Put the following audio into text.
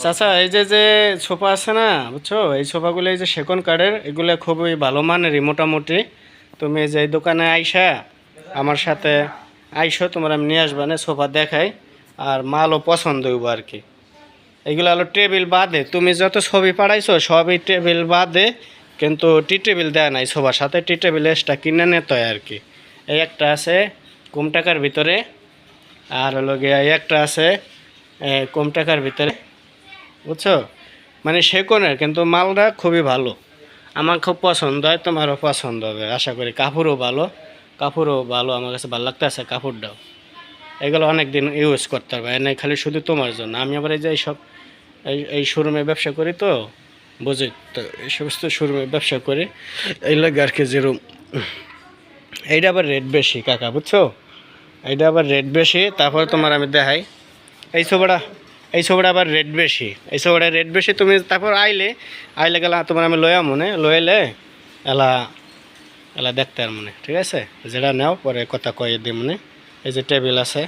চাচা এই যে যে সোফা আছে না বুঝছো, এই সোফাগুলো এই যে সেকন্ড কার্ডের, এগুলো খুবই ভালো মানেরই মোটামুটি। তুমি যে এই দোকানে আইসা আমার সাথে আইসো, তোমার আমি নিয়ে আসবা না, সোফা দেখাই আর মালও পছন্দ হইব আর কি। এগুলো হলো টেবিল বাদে, তুমি যত ছবি পাঠাইছো সবই টেবিল বাদে, কিন্তু টি টেবিল দেয় নাই সবার সাথে, টি টেবিল এক্সট্রা কিনে নিতে হয় আর কি। এই একটা আছে কম টাকার ভিতরে, আর হলো গিয়ে এই একটা আছে কম টাকার ভিতরে, বুঝছো। মানে সেকনের, কিন্তু মালটা খুবই ভালো, আমার খুব পছন্দ হয়, তোমারও পছন্দ হবে আশা করি। কাপড়ও ভালো, আমার কাছে ভালো লাগতেছে কাপড়টাও। এগুলো অনেক দিন ইউজ করতে পারবে, এনে খালি শুধু তোমার জন্য। আমি আবার এই যে এইসব এই শোরুমে ব্যবসা করি তো, বুঝি তো, এই সমস্ত শোরুমে ব্যবসা করি, এই লাগে আর কি। যেরকম এইটা আবার রেট বেশি কাকা, বুঝছো, এইটা আবার রেট বেশি। তারপরে তোমার আমি দেখাই এই ছবিটা, এই ছবিটা আবার রেট বেশি, এই ছবিটা রেট বেশি। তুমি তারপর আইলে গেলা তোমার আমি লয়া মনে লইলে এলা এলা দেখতে আর মনে, ঠিক আছে। যেটা নাও পরে কথা কয়ে দিই মনে। এই যে টেবিল আছে,